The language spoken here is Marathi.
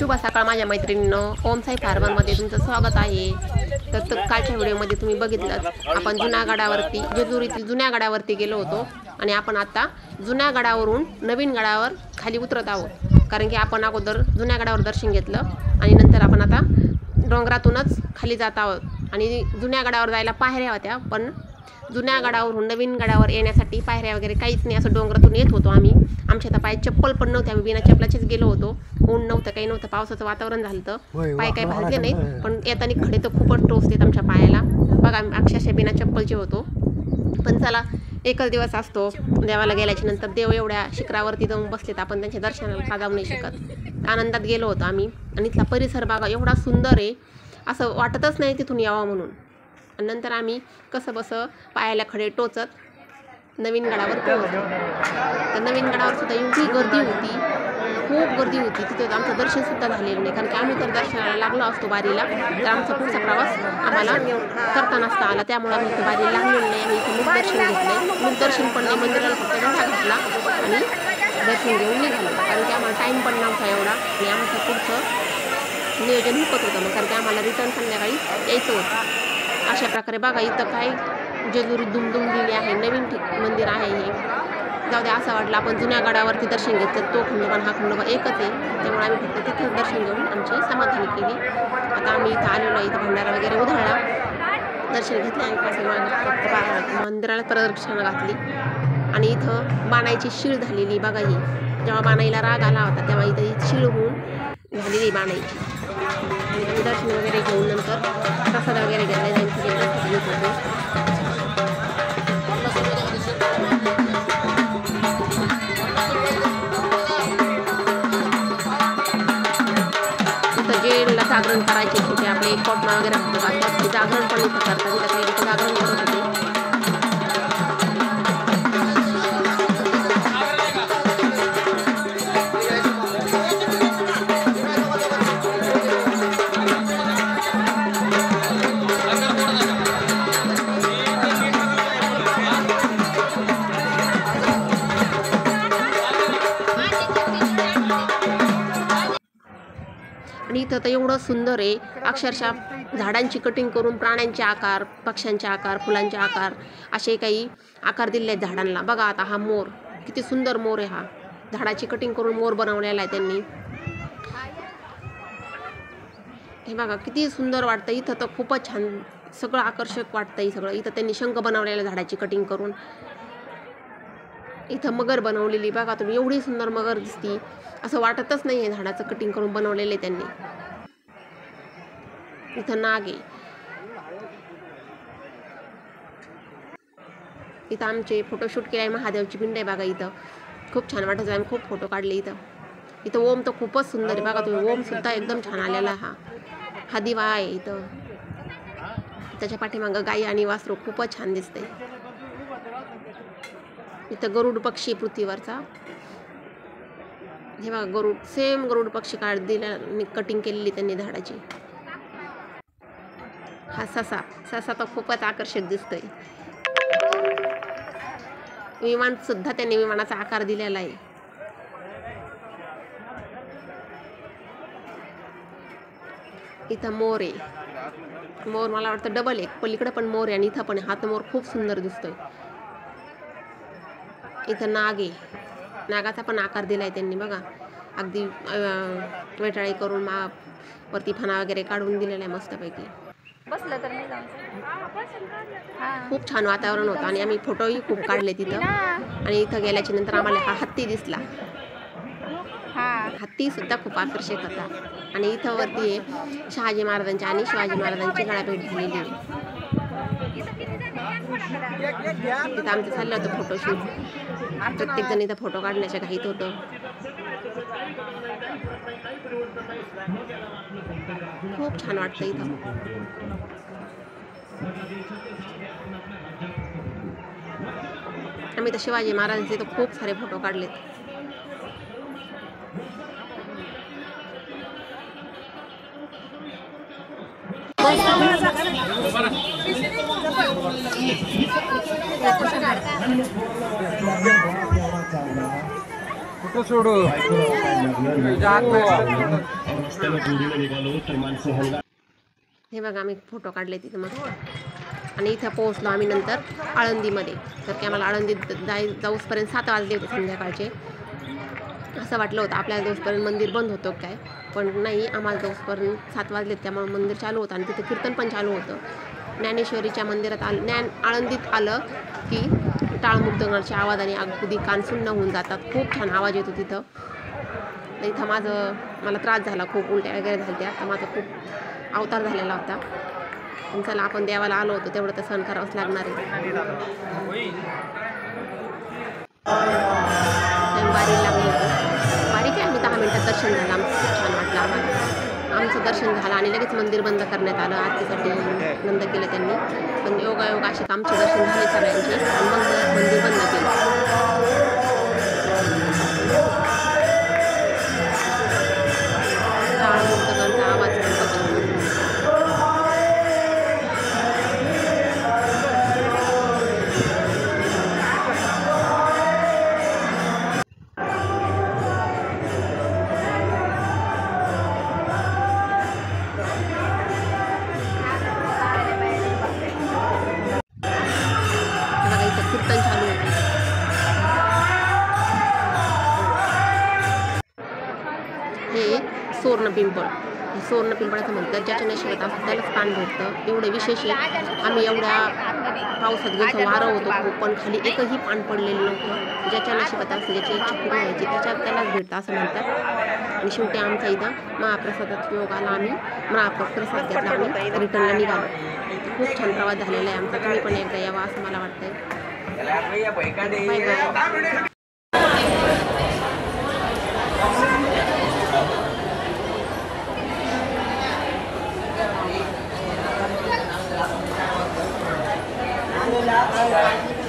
शुभ सकाळ माझ्या मैत्रिणींनो, ओम साई फार्मरमध्ये तुमचं स्वागत आहे। तर कालच्या व्हिडिओमध्ये तुम्ही बघितलं आपण जुन्या गडावरती जेजुरीतील जुन्या गडावरती गेलो होतो आणि आपण आता जुन्या गडावरून नवीन गडावर खाली उतरत आहोत। कारण की आपण अगोदर जुन्या गडावर दर्शन घेतलं आणि नंतर आपण आता डोंगरातूनच खाली जात आहोत। आणि जुन्या गडावर जायला पायऱ्या होत्या, पण जुन्या गडावरून नवीन गडावर येण्यासाठी पायऱ्या वगैरे काहीच नाही, असं डोंगरातून येत होतो आम्ही। आमच्या तर पाय चप्पल पण नव्हते, आम्ही बिना चप्पलाचेच गेलो होतो। ऊन नव्हतं, काही नव्हतं, पावसाचं वातावरण झालं होतं, पाय काही भाजले नाही, पण येताना खडे तर खूपच टोचतात आमच्या पायाला बघा। आम्ही अक्षरशः बिना चप्पलचे होतो, पण चला एकच दिवस असतो। देवाला गेल्याच्या नंतर देव एवढ्या शिखरावरती जाऊन बसलेत, आपण त्यांच्या दर्शनाला का जाऊ नाही शकत। आनंदात गेलो होतो आम्ही आणि इथला परिसर बघा एवढा सुंदर आहे, असं वाटतच नाही तिथून यावं म्हणून। आणि नंतर आम्ही कसं बसं पायाला खडे टोचत नवीन गडावर पोहोचलो। तर नवीन गडावर सुद्धा एवढी गर्दी होती, खूप गर्दी होती, तिथं आमचं दर्शनसुद्धा झालेलं नाही। कारण की आम्ही तर दर्शनाला लागलो असतो बारीला, तर आमचा पुढचा प्रवास आम्हाला करता नसता आला, त्यामुळे आम्ही इथं बारीला लागलेलो नाही। आम्ही इथं मुख दर्शन घेतलं, मुख दर्शन पण नाही, मंदिराला फक्त घंटा घातला आणि दर्शन घेऊन निघालो। कारण की आम्हाला टाईम पण नव्हता एवढा आणि आमचं पुढचं नियोजन हुकत होतं मग, कारण की आम्हाला रिटर्न संध्याकाळी यायचं होतं। अशा प्रकारे बघा इथं काय जेजुरी दुमदुमलेली आहे, नवीन मंदिर आहे हे। जाऊ द्या, असं वाटलं आपण जुन्या गडावरती दर्शन घेतलं, तो खंडोबा हा खंडोबा एकच आहे, त्यामुळे आम्ही फक्त तिथं दर्शन घेऊन आमची समाधानी केली। आता आम्ही इथं आलेलो आहे, इथं भंडारा वगैरे उधळला, दर्शन घेतले आणि फक्त मंदिराला प्रदक्षिणा घातली। आणि इथं बाणायची शीळ झालेली बघा ही, जेव्हा बाणाईला राग आला होता तेव्हा इथं ही शीळ होऊन झालेली बाणाईची। आणि दर्शन वगैरे घेऊन नंतर प्रसाद वगैरे घेतला, त्यांची घेत होतो। इथं जेला जागरण करायचे होते, आपले कोटमा वगैरे होते, जागरण पण इथं करतात, इथं जागरण करत होते। आणि इथं तर एवढं सुंदर आहे, अक्षरशः झाडांची कटिंग करून प्राण्यांचे आकार, पक्ष्यांचे आकार, फुलांचे आकार, असे काही आकार दिले आहेत झाडांना। बघा आता हा मोर, किती सुंदर मोर आहे हा, झाडाची कटिंग करून मोर बनवलेला आहे त्यांनी। हे बघा किती सुंदर वाटतं, इथं तर खूपच छान सगळं आकर्षक वाटतं हे सगळं। इथं त्यांनी शंख बनवलेला झाडाची कटिंग करून, इथं मगर बनवलेली बघा तुम्ही, एवढी सुंदर मगर दिसती, असं वाटतच नाही आहे झाडाचं कटिंग करून बनवलेलं आहे त्यांनी। इथं नाग आहे, इथं आमचे फोटोशूट केले, महादेवची पिंड आहे बघा, इथं खूप छान वाटायचं, आम्ही खूप फोटो काढले इथं। इथं ओम तर खूपच सुंदर आहे बघा तुम्ही, ओम सुद्धा एकदम छान आलेला हा दिवा आहे इथं, त्याच्या पाठीमागं गाई आणि वासरू खूपच छान दिसतंय। इथं गरुड पक्षी पृथ्वीवरचा, हे बघा गरुड, सेम गरुड पक्षी दिला कटिंग केलेली त्यांनी झाडाची। हा ससा तर खूपच आकर्षक दिसतोय। विमान सुद्धा त्यांनी विमानाचा आकार दिलेला आहे। इथं मोर आहे, मोर मला वाटतं डबल आहे, पलीकडे पण मोर आहे आणि इथं पण हा मोर खूप सुंदर दिसतोय। इथं नाग आहे, नागाचा पण आकार दिलाय त्यांनी बघा, अगदी वेटाळी करून वरती फणा वगैरे काढून दिलेला आहे मस्तपैकी। खूप छान वातावरण होतं आणि आम्ही फोटोही खूप काढले तिथं। आणि इथं गेल्याच्या नंतर आम्हाला हा हत्ती दिसला, हत्ती सुद्धा खूप आकर्षक होता। आणि इथं वरती आहे शहाजी महाराजांची आणि शिवाजी महाराजांची गाळाभेट झालेली आहे। तिथं आमचं चाललं होतं फोटोशूट, प्रत्येक जण इथं फोटो काढण्याच्या घाईत होतं। खूप छान वाटतं इथं। आम्ही तर शिवाजी महाराजांचे तर खूप सारे फोटो काढलेत। कुठं सोडू हे बघा आम्ही फोटो काढले तिथे मस्त. आणि इथं पोहोचलो आम्ही नंतर आळंदीमध्ये. तर की आम्हाला आळंदीत जाऊसपर्यंत 7 वाजले होते संध्याकाळचे. असं वाटलं होतं आपल्याला जाऊसपर्यंत मंदिर बंद होतं काय, पण नाही, आम्हाला जाऊसपर्यंत 7 वाजलेत. त्यामुळे मंदिर चालू होतं आणि तिथे कीर्तन पण चालू होतं. ज्ञानेश्वरीच्या मंदिरात आळंदीत आलं की टाळमुक्तगणाचे आवाजाने अगदी कान सुन्न होऊन जातात. खूप छान आवाज येतो तिथं. तर इथं मला त्रास झाला, खूप उलट्या वगैरे झाल्या. तर माझा खूप अवतार झालेला होता. पण चला, आपण देवाला आलो होतो तेवढं तर सहन करावंच लागणार आहे. वारी लागलो होतो. वारी काय आम्ही 10 मिनिटात दर्शन झालं आमचं. खूप छान वाटलं आम्हाला. आमचं दर्शन झालं आणि लगेच मंदिर बंद करण्यात आलं. आरतीसाठी बंद केलं त्यांनी. पण योगायोग असे आमचे दर्शन झाले सगळ्यांचे आणि मग मंदिर बंद केलं. टाळमुक्तकांचा आवाज खूपच छान. कीर्तन चालू होतं. हे सुवर्णपिंपळ. सुवर्णपिंपळाचं म्हणतात ज्याच्या नशिबात असतं त्यालाच पान भेटतं. एवढं विशेष आहे. आम्ही एवढ्या पावसात गेलो, वारं होतो खूप, पण खाली एकही पान पडलेलं नव्हतं. ज्याच्या नशिबात असतं, ज्याची इच्छा पूर्ण व्हायची त्यालाच भेटतं असं म्हणतात. आणि शेवटी आमचा इथं महाप्रसादाचा योग आला. आम्ही महाप्रसाद घेतला आणि रिटर्नला निघालो. खूप छान प्रवास झालेला आहे आमचा. तुम्ही पण एकदा यावा असं मला वाटतंय. Bye bye. Hola.